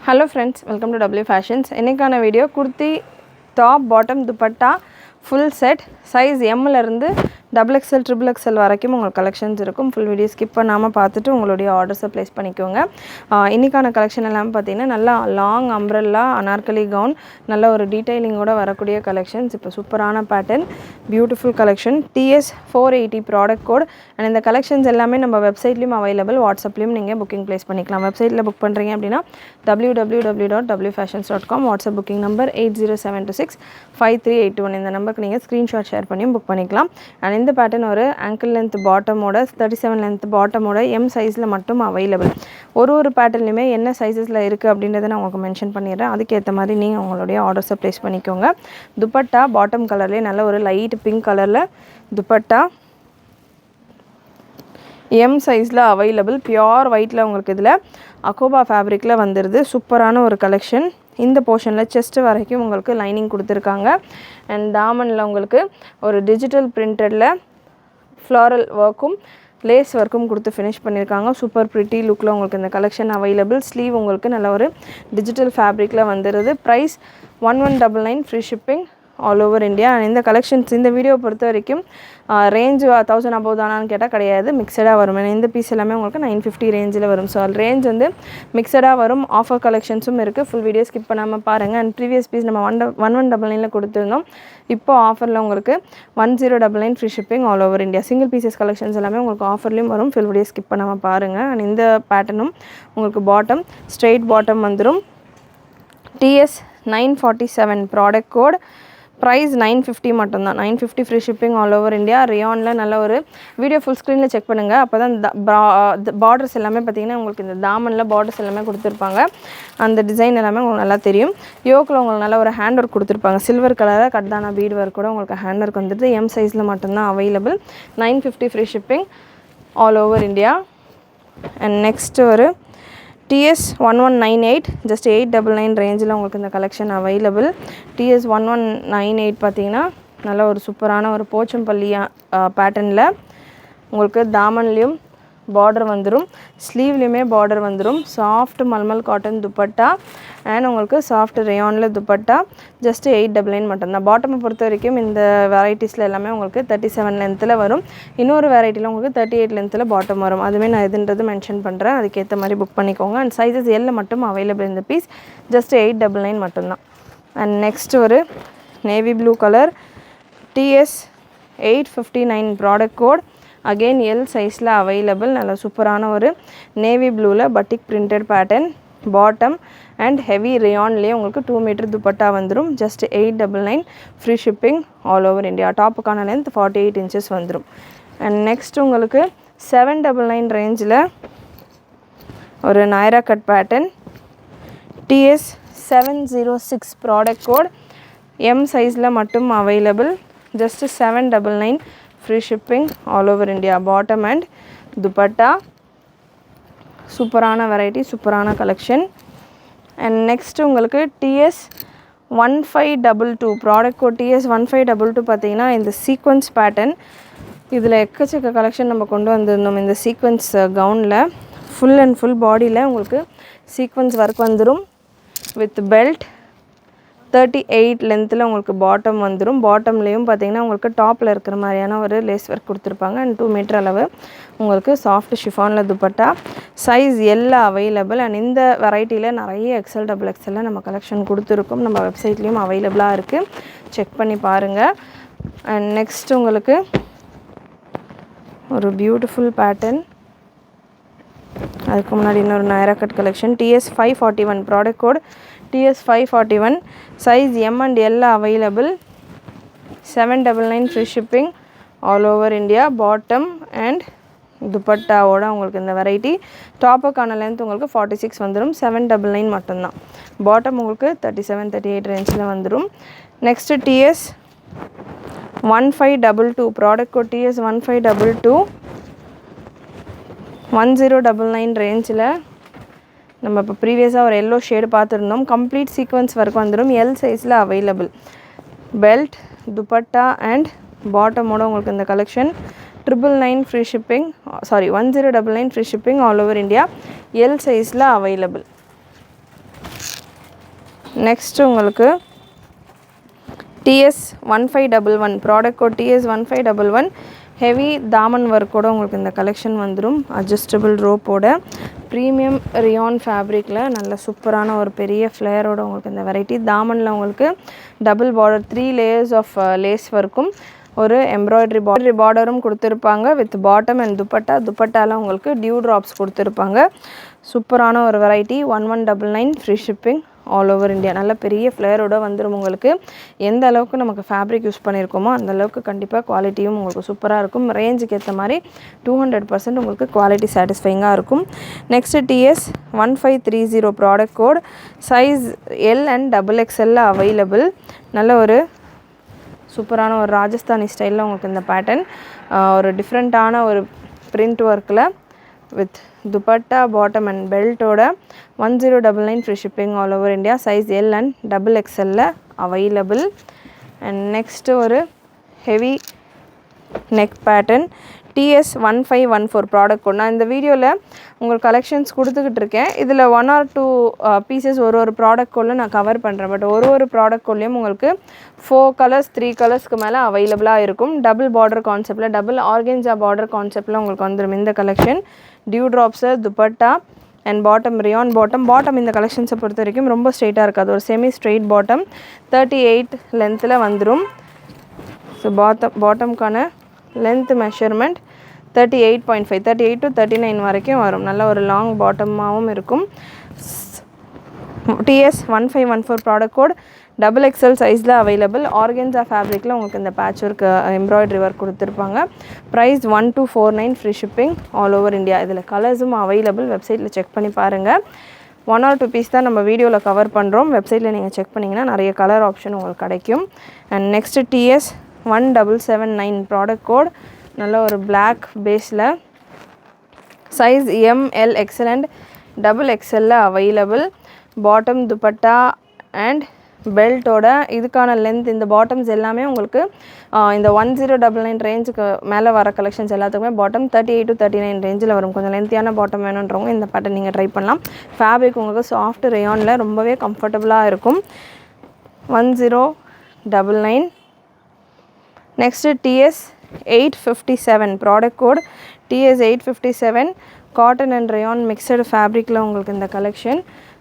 Hello friends, welcome to W Fashions. இன்னைக்கான video kurti top bottom dupatta full set size M ல இருந்து XXL XXL வரைக்கும் உங்களுக்கு collections இருக்கும். ஃபுல் வீடியோ ஸ்கிப் பண்ணாமல் பார்த்துட்டு உங்களுடைய ஆர்டர்ஸை ப்ளேஸ் பண்ணிக்கோங்க. இன்றைக்கான கலெக்ஷன் எல்லாம் பார்த்தீங்கன்னா நல்லா லாங் அம்ப்ரெல்லா அனார்கலி கவுன் நல்ல ஒரு டீட்டெயிலிங்கோட வரக்கூடிய கலெக்ஷன்ஸ். இப்போ சூப்பரான pattern beautiful collection TS 480 product code. And இந்த கலெக்ஷன்ஸ் எல்லாமே நம்ம வெப்சைட்லேயும் அவைலபிள், வாட்ஸ்அப்லேயும் நீங்கள் புக்கிங் ப்ளேஸ் பண்ணிக்கலாம். வெப்சைட்டில் புக் பண்ணுறீங்க அப்படின்னா www.wfashions.com, வாட்ஸ்அப் புக்கிங் நம்பர் 8072653821. இந்த நம்பருக்கு நீங்கள் ஸ்க்ரீன்ஷாட் ஷேர் பண்ணியும் புக் பண்ணிக்கலாம். அண்ட் இந்த பேட்டர்ன் ஒரு ஆங்கிள் லென்த் பாட்டமோட 37 லென்த் பாட்டமோட M சைஸில் மட்டும் அவைலபிள். ஒரு பேட்டர்ன்லையுமே என்ன சைஸஸில் இருக்குது அப்படின்றத நான் உங்களுக்கு மென்ஷன் பண்ணிடுறேன். அதுக்கேற்ற மாதிரி நீங்கள் உங்களுடைய ஆர்டர்ஸை ப்ளேஸ் பண்ணிக்கோங்க. துப்பட்டா பாட்டம் கலர்லேயே நல்ல ஒரு லைட் பிங்க் கலரில் துப்பட்டா M சைஸில் அவைலபிள். பியோர் ஒயிட்டில் உங்களுக்கு இதில் அகோபா ஃபேப்ரிக்கில் வந்துடுது. சூப்பரான ஒரு கலெக்ஷன். இந்த போர்ஷனில் செஸ்ட் வரைக்கும் உங்களுக்கு லைனிங் கொடுத்துருக்காங்க. அண்ட் தாமனில் உங்களுக்கு ஒரு டிஜிட்டல் பிரிண்டடில் ஃப்ளாரல் ஒர்க்கும் லேஸ் ஒர்க்கும் கொடுத்து ஃபினிஷ் பண்ணியிருக்காங்க. சூப்பர் ப்ரிட்டி லுக்கில் உங்களுக்கு இந்த கலெக்ஷன் அவைலபிள். ஸ்லீவ் உங்களுக்கு நல்ல ஒரு டிஜிட்டல் ஃபேப்ரிக்கில் வந்துடுது. Price 1199, free shipping all over India. And இந்த கலெக்ஷன்ஸ் இந்த வீடியோ பொறுத்த வரைக்கும் ரேஞ்ச் 1000 above தானான்னு கேட்டால் கிடையாது, மிக்சடாக வரும். இந்த பீஸ் எல்லாமே உங்களுக்கு 950 ரேஞ்சில் வரும். ஸோ ரேஞ்ச் வந்து மிக்சடாக வரும். ஆஃபர் கலெக்ஷன்ஸும் இருக்குது. ஃபுல் வீடியோ ஸ்கிப் பண்ணாமல் பாருங்கள். அண்ட் ப்ரீவியஸ் பீஸ் நம்ம 1199 கொடுத்துருந்தோம். இப்போ ஆஃபரில் உங்களுக்கு 1099, free shipping all over India. Single pieces collections எல்லாமே உங்களுக்கு ஆஃபர்லேயும் வரும். ஃபுல் வீடியோ ஸ்கிப் பண்ணாமல் பாருங்கள். அண்ட் இந்த பேட்டர்னும் உங்களுக்கு பாட்டம் ஸ்ட்ரெயிட் பாட்டம் வந்துடும். TS 947 product code. ப்ரைஸ் 950 மட்டும்தான். 950, free shipping all over India. ரியானில் நல்ல ஒரு வீடியோ ஃபுல் ஸ்க்ரீனில் செக் பண்ணுங்கள். அப்போ தான் பார்டர்ஸ் எல்லாமே பார்த்திங்கன்னா உங்களுக்கு இந்த தாமனில் பார்டர்ஸ் எல்லாமே கொடுத்துருப்பாங்க. அந்த டிசைன் எல்லாமே உங்களுக்கு நல்லா தெரியும். யோக்கில் உங்களுக்கு நல்ல ஒரு ஹேண்ட் ஒர்க் கொடுத்துருப்பாங்க. சில்வர் கலரில் கட்தானா பீட் ஒர்க் கூட உங்களுக்கு ஹேண்ட் ஒர்க் வந்துட்டு M சைஸில் மட்டும்தான் available. 950, free shipping all over India. And next ஒரு TS 1198, ஜஸ்ட் 899 ரேஞ்சில் உங்களுக்கு இந்த கலெக்ஷன் அவைலபிள். TS 1198 பார்த்தீங்கன்னா நல்ல ஒரு சூப்பரான ஒரு போச்சம்பள்ளி பேட்டர்னில் உங்களுக்கு தாமன்லேயும் பார்டர் வந்துடும், ஸ்லீவ்லேயுமே பார்டர் வந்துடும். Soft mulmul cotton dupatta and உங்களுக்கு சாஃப்ட் ரேயானில் துப்பட்டா. ஜஸ்ட் 899 மட்டும்தான். பாட்டமை பொறுத்த வரைக்கும் இந்த வெரைட்டிஸில் எல்லாமே உங்களுக்கு 37 லென்த்தில் வரும். இன்னொரு வெரைட்டியில் உங்களுக்கு 38 லென்த்தில் பாட்டம் வரும். அதுவே நான் எதுன்றது மென்ஷன் பண்ணுறேன். அதுக்கேற்ற மாதிரி புக் பண்ணிக்கோங்க. அண்ட் சைஸஸ் L மட்டும் அவைலபிள். இந்த பீஸ் ஜஸ்ட் 899 மட்டும்தான். அண்ட் நெக்ஸ்ட் ஒரு navy blue colour TS 859 product code. Again L சைஸில் அவைலபிள். நல்ல சூப்பரான ஒரு நேவி ப்ளூவில் batik printed pattern bottom and heavy ரேயான்லேயே உங்களுக்கு 2 மீட்டர் துப்பட்டா வந்துடும். Just 899, free shipping all over India. டாப்புக்கான லென்த் 48 இன்ச்சஸ் வந்துடும். அண்ட் நெக்ஸ்ட் உங்களுக்கு 799 ரேஞ்சில் ஒரு Naira cut pattern TS 706 product code. M சைஸில் மட்டும் available. Just 799, free shipping all over India. Bottom and dupatta. சூப்பரான வெரைட்டி, சூப்பரான கலெக்ஷன். அண்ட் நெக்ஸ்ட் உங்களுக்கு TS 1522 ப்ராடக்ட் கோட். TS 1522 பார்த்தீங்கன்னா இந்த சீக்வன்ஸ் பேட்டர்ன். இதில் எக்கச்சக்க கலெக்ஷன் நம்ம கொண்டு வந்திருந்தோம். இந்த சீக்வன்ஸ் கவுனில் ஃபுல் அண்ட் ஃபுல் பாடியில் உங்களுக்கு சீக்வன்ஸ் ஒர்க் வந்துடும் வித் பெல்ட். 38 லென்த்தில் உங்களுக்கு பாட்டம் வந்துடும். பாட்டம்லேயும் பார்த்தீங்கன்னா உங்களுக்கு டாப்பில் இருக்கிற மாதிரியான ஒரு லேஸ் ஒர்க் கொடுத்துருப்பாங்க. அண்ட் 2 மீட்டர் அளவு உங்களுக்கு சாஃப்ட் ஷிஃபானில் துப்பட்டா. Size L available. அண்ட் இந்த வெரைட்டியில் நிறைய XL XXL நம்ம கலெக்ஷன் கொடுத்துருக்கோம். நம்ம வெப்சைட்லேயும் அவைலபிளாக இருக்குது, செக் பண்ணி பாருங்கள். அண்ட் நெக்ஸ்ட் உங்களுக்கு ஒரு பியூட்டிஃபுல் பேட்டர்ன். அதுக்கு முன்னாடி இன்னொரு Naira cut collection TS 541 product code. TS 541, size M and L available. 799, free shipping all over India. Bottom and துப்பட்டாவோட உங்களுக்கு இந்த வெரைட்டி. டாப்புக்கான லென்த் உங்களுக்கு 46 வந்துடும். 799 மட்டும்தான். பாட்டம் உங்களுக்கு 37, 38 ரேஞ்சில் வந்துடும். Next TS 1522 product code. TS 1522 1099 ரேஞ்சில் நம்ம இப்போ ப்ரீவியஸாக ஒரு எல்லோ ஷேடு பார்த்துருந்தோம். கம்ப்ளீட் சீக்வன்ஸ் ஒர்க் வந்துடும். L சைஸில் அவைலபிள். பெல்ட் துப்பட்டா அண்ட் பாட்டமோட உங்களுக்கு இந்த collection. 999, free shipping 1099, free shipping all over India. L சைஸில் அவைலபிள். நெக்ஸ்ட்டு உங்களுக்கு TS1511 product code TS1511 heavy தாமன் ஒர்க்கோட உங்களுக்கு இந்த கலெக்ஷன் வந்துடும். அட்ஜஸ்டபிள் ரோப்போட ப்ரீமியம் ரியான் ஃபேப்ரிக்கில் நல்ல சூப்பரான ஒரு பெரிய ஃப்ளேயரோட உங்களுக்கு இந்த வெரைட்டி. தாமனில் உங்களுக்கு double border 3 layers of lace ஒர்க்கும் ஒரு எம்ப்ராய்டரி பார்டரும் கொடுத்துருப்பாங்க வித் பாட்டம் அண்ட் துப்பட்டாவில் உங்களுக்கு டியூ ட்ராப்ஸ் கொடுத்துருப்பாங்க. சூப்பரான ஒரு variety. 1199 free shipping all over India. நல்ல பெரிய ஃப்ளேயரோட வந்துடும் உங்களுக்கு. எந்த அளவுக்கு நமக்கு ஃபேப்ரிக் யூஸ் பண்ணியிருக்கோமோ அந்த அளவுக்கு கண்டிப்பாக குவாலிட்டியும் உங்களுக்கு சூப்பராக இருக்கும். ரேஞ்சுக்கு ஏற்ற மாதிரி 200% உங்களுக்கு குவாலிட்டி சாட்டிஸ்ஃபைங்காக இருக்கும். Next TS1530 product code size L and XXL available. நல்ல ஒரு சூப்பரான ஒரு ராஜஸ்தானி ஸ்டைலில் உங்களுக்கு இந்த பேட்டர்ன் ஒரு டிஃப்ரெண்ட்டான ஒரு பிரிண்ட் ஒர்க்கில் வித் துப்பட்டா பாட்டம் அண்ட் பெல்ட்டோட 1099 free shipping all over India. Size L and XXL available. And next ஒரு heavy neck pattern TS1514 product code. நான் இந்த வீடியோவில் உங்களுக்கு கலெக்ஷன்ஸ் கொடுத்துக்கிட்டு இருக்கேன். இதில் 1 or 2 பீசஸ் ஒரு ப்ராடக்ட் கோடில் நான் கவர் பண்ணுறேன். பட் ஒரு ப்ராடக்ட் கோட்லேயும் உங்களுக்கு 4 கலர்ஸ் 3 கலர்ஸ்க்கு மேலே அவைலபிளாக இருக்கும். டபுள் பார்டர் கான்செப்டில் டபுள் ஆர்கென்ஜா பார்டர் கான்செப்டில் உங்களுக்கு வந்துடும் இந்த collection. Dew drops dupatta and bottom rayon bottom இந்த கலெக்ஷன்ஸை பொறுத்த வரைக்கும் ரொம்ப ஸ்ட்ரெயிட்டாக இருக்காது. ஒரு செமி ஸ்ட்ரெயிட் பாட்டம் 38 லென்த்தில் வந்துடும். ஸோ பாட்டம்க்கான லென்த் மெஷர்மெண்ட் 38.5 38 to 39 வரைக்கும் வரும். நல்ல ஒரு லாங் பாட்டமாகவும் இருக்கும். TS1514 ப்ராடக்ட் கோட் XXL சைஸில் அவைலபிள். ஆர்கென்ஸா ஃபேப்ரிக்கில் உங்களுக்கு இந்த பேட்ச் ஒர்க் எம்ப்ராய்டரி ஒர்க் கொடுத்துருப்பாங்க. Price 1249 free shipping all over India. இதில் கலர்ஸும் அவைலபிள். வெப்சைட்டில் செக் பண்ணி பாருங்கள். 1 or 2 பீஸ் தான் நம்ம வீடியோவில் கவர் பண்ணுறோம். வெப்சைட்டில் நீங்கள் செக் பண்ணிங்கன்னா நிறைய கலர் ஆப்ஷன் உங்களுக்கு கிடைக்கும். And next TS1779 product code நல்ல ஒரு பிளாக் பேஸில் size M L XL and XXL available. Bottom dupatta and பெல்ட்டோட இதுக்கான லென்த் இந்த பாட்டம்ஸ் எல்லாமே உங்களுக்கு இந்த 1099 ரேஞ்சுக்கு மேலே வர கலெக்ஷன்ஸ் எல்லாத்துக்குமே பாட்டம் 38 to 39 ரேஞ்சில் வரும். கொஞ்சம் லென்த்தியான பாட்டம் வேணுன்றவங்க இந்த பேட்டர்ன் நீங்கள் ட்ரை பண்ணலாம். ஃபேப்ரிக் உங்களுக்கு சாஃப்ட் ரேயானில் ரொம்பவே கம்ஃபர்டபுளாக இருக்கும். 1099. Next TS857 product code TS857 cotton and rayon mixed ஃபேப்ரிக்கில் உங்களுக்கு இந்த கலெக்ஷன்.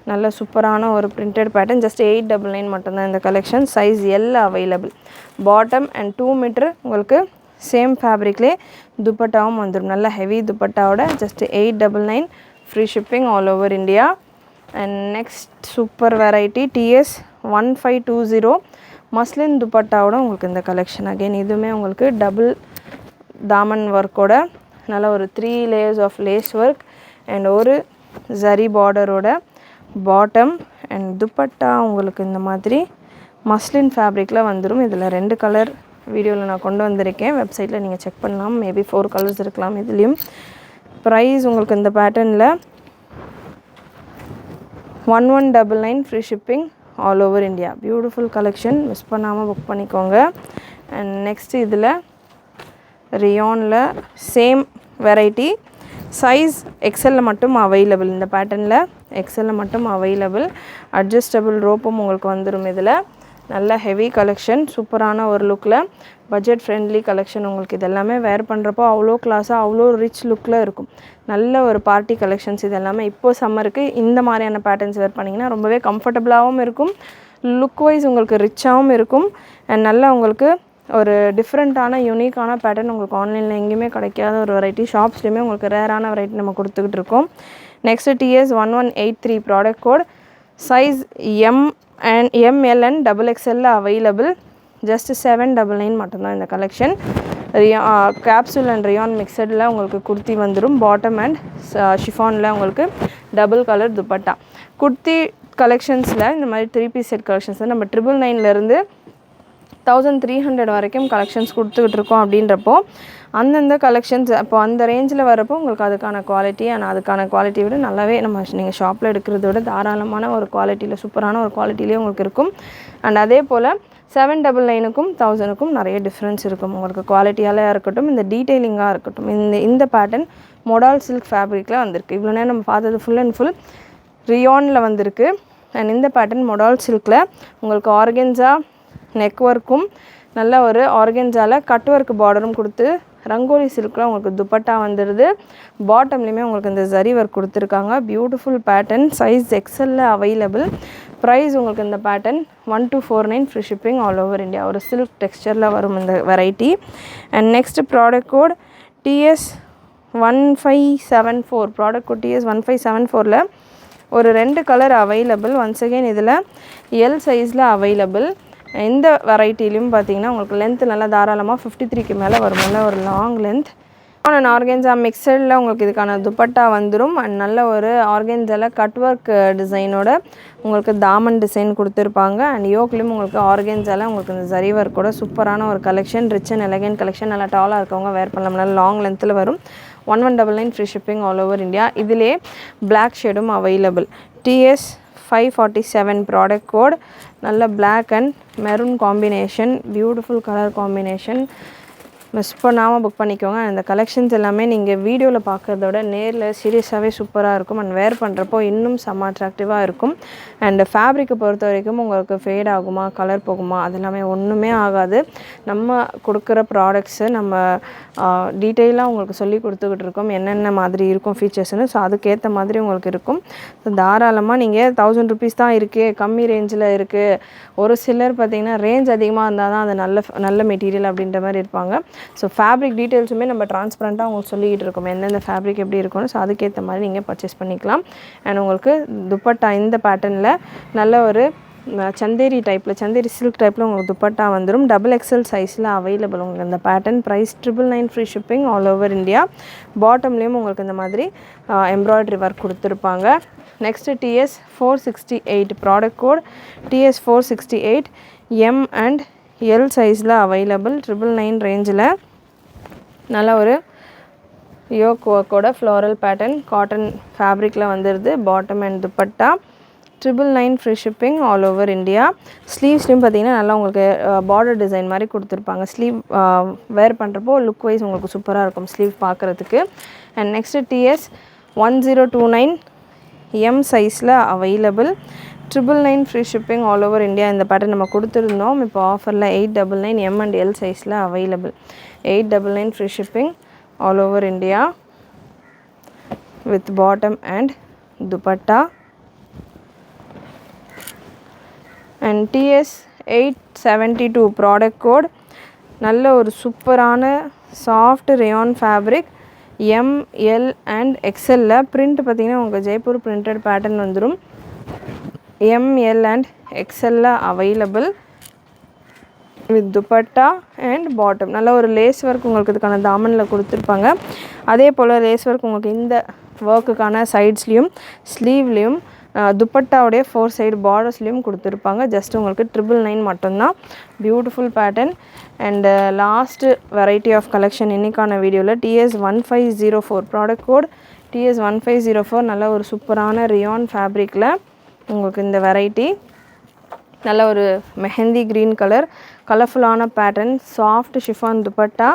நல்ல சூப்பரான ஒரு பிரிண்டட் பேட்டர்ன். ஜஸ்ட் 899 மட்டும்தான் இந்த collection. Size L available. Bottom and 2 metre உங்களுக்கு சேம் ஃபேப்ரிக்லேயே துப்பட்டாவும் வந்துடும். நல்ல ஹெவி துப்பட்டாவோட just 899 free shipping all over India. And next super variety TS1520 muslin துப்பட்டாவோட உங்களுக்கு இந்த கலெக்ஷன். அகெயின் இதுவுமே உங்களுக்கு டபுள் தாமன் ஒர்க்கோட நல்ல ஒரு 3 layers of lace work and ஒரு ஜரி பார்டரோட பாட்டம் அண்ட் துப்பட்டா உங்களுக்கு இந்த மாதிரி மஸ்லின் ஃபேப்ரிக்கில் வந்துடும். இதில் 2 கலர் வீடியோவில் நான் கொண்டு வந்திருக்கேன். வெப்சைட்டில் நீங்கள் செக் பண்ணலாம். மேபி 4 கலர்ஸ் இருக்கலாம் இதுலேயும். ப்ரைஸ் உங்களுக்கு இந்த பேட்டர்னில் 1199 free shipping all over India. Beautiful collection. Miss பண்ணாமல் புக் பண்ணிக்கோங்க. அண்ட் நெக்ஸ்ட்டு இதில் ரியானில் சேம் வெரைட்டி சைஸ் XL மட்டும் அவைலபிள். இந்த பேட்டர்னில் XL மட்டும் அவைலபிள். அட்ஜஸ்டபிள் ரோப்பும் உங்களுக்கு வந்துடும். இதில் நல்ல ஹெவி கலெக்ஷன். சூப்பரான ஒரு லுக்கில் பட்ஜெட் ஃப்ரெண்ட்லி கலெக்ஷன். உங்களுக்கு இதெல்லாமே வேர் பண்ணுறப்போ அவ்வளோ கிளாஸாக அவ்வளோ ரிச் லுக்கில் இருக்கும். நல்ல ஒரு பார்ட்டி கலெக்ஷன்ஸ் இது எல்லாமே. இப்போது சம்மருக்கு இந்த மாதிரியான பேட்டர்ன்ஸ் வேர் பண்ணிங்கன்னா ரொம்பவே கம்ஃபர்டபுளாகவும் இருக்கும். லுக் வைஸ் உங்களுக்கு ரிச்சாகவும் இருக்கும். அண்ட் நல்லா உங்களுக்கு ஒரு டிஃப்ரெண்ட்டான யூனிக்கான பேட்டர்ன் உங்களுக்கு ஆன்லைனில் எங்கேயுமே கிடைக்காத ஒரு வெரைட்டி. ஷாப்ஸ்லேயுமே உங்களுக்கு ரேரான வெரைட்டி நம்ம கொடுத்துக்கிட்டு இருக்கோம். Next TS1183 product code size ML and XXL available. Just 799 மட்டும்தான் இந்த கலெக்ஷன். கேப்சூல் அண்ட் ரியான் மிக்சடில் உங்களுக்கு குர்த்தி வந்துடும். பாட்டம் அண்ட் ஷிஃபானில் உங்களுக்கு டபுள் கலர் துப்பட்டா. குர்த்தி கலெக்ஷன்ஸில் இந்த மாதிரி 3 பீஸ் செட் கலெக்ஷன்ஸில் நம்ம 999 1300 வரைக்கும் கலெக்ஷன்ஸ் கொடுத்துக்கிட்டு இருக்கோம். அப்படின்றப்போ அந்தந்த கலெக்ஷன்ஸ் அப்போ அந்த ரேஞ்சில் வரப்போ உங்களுக்கு அதுக்கான குவாலிட்டி அண்ட் அதுக்கான குவாலிட்டியை விட நல்லாவே நீங்கள் ஷாப்பில் எடுக்கிறத விட தாராளமான ஒரு குவாலிட்டியில் சூப்பரான ஒரு குவாலிட்டிலேயே உங்களுக்கு இருக்கும். அண்ட் அதே போல் 799க்கும் 1000க்கும் நிறைய டிஃப்ரென்ஸ் இருக்கும். உங்களுக்கு குவாலிட்டியாலையாக இருக்கட்டும், இந்த டீட்டெயிலிங்காக இருக்கட்டும். இந்த பேட்டர்ன் மொடால் சில்க் ஃபேப்ரிக்கில் வந்திருக்கு. இவ்வளோ நேரம் நம்ம பார்த்தது ஃபுல் அண்ட் ஃபுல் ரியானில் வந்திருக்கு. அண்ட் இந்த பேட்டர்ன் மொடால் சில்கில் உங்களுக்கு ஆர்கென்ஸா நெக் ஒர்க்கும் நல்ல ஒரு ஆர்கென்ஸாவில் கட் ஒர்க் பார்டரும் கொடுத்து ரங்கோலி சில்கில் உங்களுக்கு துப்பட்டா வந்துடுது. பாட்டம்லேயுமே உங்களுக்கு இந்த ஜரி ஒர்க் கொடுத்துருக்காங்க. பியூட்டிஃபுல் பேட்டர்ன், சைஸ் எக்ஸலில் அவைலபிள். ப்ரைஸ் உங்களுக்கு இந்த pattern 1249 free shipping all over India. ஒரு சில்க் டெக்ஸ்சரில் வரும் இந்த variety. And next product code TS1574. Product code TS1574ல் ஒரு 2 கலர் அவைலபிள். ஒன்ஸ் அகெயின் இதில் எல் சைஸில் அவைலபிள். இந்த வெரைட்டிலையும் பார்த்தீங்கன்னா உங்களுக்கு லென்த் நல்லா தாராளமாக 53க்கு மேலே வரும். நல்ல ஒரு லாங் லென்த். அண்ட் ஆர்கென்ஸா மிக்சடில் உங்களுக்கு இதுக்கான துப்பட்டா வந்துடும். அண்ட் நல்ல ஒரு ஆர்கென்ஸாவில் கட் ஒர்க் டிசைனோட உங்களுக்கு தாமன் டிசைன் கொடுத்துருப்பாங்க. அண்ட் யோக்லேயும் உங்களுக்கு ஆர்கென்ஸாவில் உங்களுக்கு இந்த ஜரி ஒர்க்கோட சூப்பரான ஒரு collection, rich and elegant collection. நல்லா டாலாக இருக்கவங்க வேர் பண்ணலாம். நல்லா லாங் லென்த்தில் வரும். 1199 free shipping all over India. இதிலே பிளாக் ஷேடும் அவைலபிள். TS547 product code. நல்ல black and maroon combination, beautiful colour combination. Miss பண்ணாமல் புக் பண்ணிக்கோங்க. அந்த கலெக்ஷன்ஸ் எல்லாமே நீங்கள் வீடியோவில் பார்க்குறத விட நேரில் சீரியஸாகவே சூப்பராக இருக்கும். அண்ட் வேர் பண்ணுறப்போ இன்னும் செம்ம அட்ராக்டிவாக இருக்கும். அண்ட் ஃபேப்ரிக்கை பொறுத்த வரைக்கும் உங்களுக்கு ஃபேட் ஆகுமா, கலர் போகுமா, அது எல்லாமே ஒன்றுமே ஆகாது. நம்ம கொடுக்குற ப்ராடக்ட்ஸு நம்ம டீட்டெயிலாக உங்களுக்கு சொல்லி கொடுத்துக்கிட்டு இருக்கோம் என்னென்ன மாதிரி இருக்கும் ஃபீச்சர்ஸ்னு. ஸோ அதுக்கேற்ற மாதிரி உங்களுக்கு இருக்கும். ஸோ தாராளமாக நீங்கள் 1000 ருபீஸ் தான் இருக்குது, கம்மி ரேஞ்சில் இருக்குது. ஒரு சிலர் பார்த்திங்கன்னா ரேஞ்ச் அதிகமாக இருந்தால் தான் அது நல்ல மெட்டீரியல் அப்படின்ற மாதிரி இருப்பாங்க. ஸோ ஃபேப்ரிக் டீட்டெயில்ஸுமே நம்ம ட்ரான்ஸ்பரண்ட்டாக உங்களுக்கு சொல்லிக்கிட்டு இருக்கோம் எந்தெந்த ஃபேப்ரிக் எப்படி இருக்கும்னு. ஸோ அதுக்கேற்ற மாதிரி நீங்கள் பர்ச்சேஸ் பண்ணிக்கலாம். அண்ட் உங்களுக்கு துப்பட்டா இந்த பேட்டர்னில் நல்ல ஒரு சந்தேரி டைப்பில், சந்தேரி சில்க் டைப்பில் உங்களுக்கு துப்பட்டா வந்துடும். XXL சைஸில் அவைலபிள் உங்களுக்கு இந்த pattern. Price 999 free shipping all over India. பாட்டம்லேயும் உங்களுக்கு இந்த மாதிரி எம்ப்ராய்டரி ஒர்க் கொடுத்துருப்பாங்க. Next TS468 product code TS468 M and L சைஸில் அவைலபிள். 999 ரேஞ்சில் நல்ல ஒரு யோக் ஒர்க்கோட ஃப்ளோரல் பேட்டர்ன் காட்டன் ஃபேப்ரிக்கில் வந்துடுது. Bottom and dupatta 999 free shipping all over India. ஸ்லீவ்ஸ்லையும் பார்த்தீங்கன்னா நல்லா உங்களுக்கு பார்டர் டிசைன் மாதிரி கொடுத்துருப்பாங்க. ஸ்லீவ் வேர் பண்ணுறப்போ லுக் வைஸ் உங்களுக்கு சூப்பராக இருக்கும் ஸ்லீவ் பார்க்குறதுக்கு. அண்ட் நெக்ஸ்ட்டு TS1029 M சைஸில் available. 999 free shipping all over India. இந்த பேட்டர்ன் நம்ம கொடுத்துருந்தோம். இப்போ ஆஃபரில் 899 M அண்ட் L சைஸில் available. 899 free shipping all over India with bottom and dupatta. And TS872 product code. நல்ல ஒரு சூப்பரான soft rayon fabric. ML and XL print பார்த்திங்கன்னா உங்கள் ஜெய்ப்பூர் பிரிண்டட் பேட்டர்ன் வந்துடும். ML and XL available with dupatta and bottom. நல்ல ஒரு lace work உங்களுக்கு இதுக்கான தாமனில் கொடுத்துருப்பாங்க. அதே போல் லேஸ் ஒர்க் உங்களுக்கு இந்த ஒர்க்குக்கான சைட்ஸ்லேயும் ஸ்லீவ்லேயும் துப்பட்டாவுடைய 4 சைடு பார்டர்ஸ்லேயும் கொடுத்துருப்பாங்க. ஜஸ்ட் உங்களுக்கு 999 மட்டும்தான். Beautiful pattern. And last variety of collection இன்றைக்கான வீடியோவில் TS1504 ப்ராடக்ட் கோட் TS1504. நல்ல ஒரு சூப்பரான ரியான் ஃபேப்ரிக்கில் உங்களுக்கு இந்த வெரைட்டி. நல்ல ஒரு மெஹந்தி க்ரீன் கலர், கலர்ஃபுல்லான pattern, soft chiffon dupatta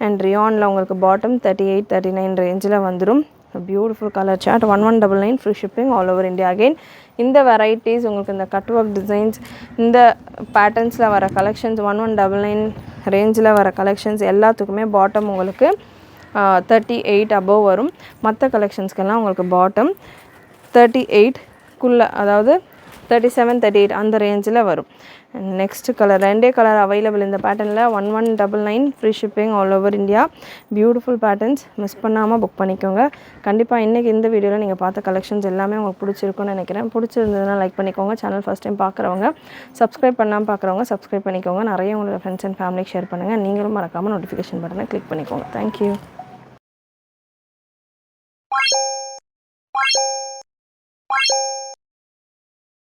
and ரியானில் உங்களுக்கு பாட்டம் 3839 ரேஞ்சில் வந்துடும். Beautiful colour chart. 1199 free shipping all over India. Again இந்த வெரைட்டிஸ் உங்களுக்கு இந்த கட் ஒர்க் டிசைன்ஸ், இந்த பேட்டர்ன்ஸில் வர கலெக்ஷன்ஸ், 1199 ரேஞ்சில் வர கலெக்ஷன்ஸ் எல்லாத்துக்குமே பாட்டம் உங்களுக்கு 38 அபவ் வரும். மற்ற கலெக்ஷன்ஸ்க்கெல்லாம் உங்களுக்கு பாட்டம் 38க்குள்ளே, அதாவது 37, 38 அந்த ரேஞ்சில் வரும். நெக்ஸ்ட் கலர் 2 கலர் அவைலபிள் இந்த பேட்டர்னில். 1199 free shipping all over India. Beautiful patterns, miss பண்ணாமல் புக் பண்ணிக்கோங்க. கண்டிப்பாக இன்றைக்கி இந்த வீடியோவில் நீங்கள் பார்த்த கலெக்ஷன்ஸ் எல்லாமே உங்களுக்கு பிடிச்சிருக்குன்னு நினைக்கிறேன். பிடிச்சிருந்ததுன்னா லைக் பண்ணிக்கோங்க. சேனல் ஃபஸ்ட் டைம் பார்க்குறவங்க, சப்ஸ்கிரைப் பண்ணாமல் பார்க்குறவங்க சப்ஸ்கிரைப் பண்ணிக்கோங்க. நிறைய உங்களோட ஃப்ரெண்ட்ஸ் அண்ட் ஃபேமிலிக்கு ஷேர் பண்ணுங்கள். நீங்களும் மறக்காமல் நோட்டிஃபிகேஷன் பட்டனை கிளிக் பண்ணிக்கோங்க. தேங்க்யூ.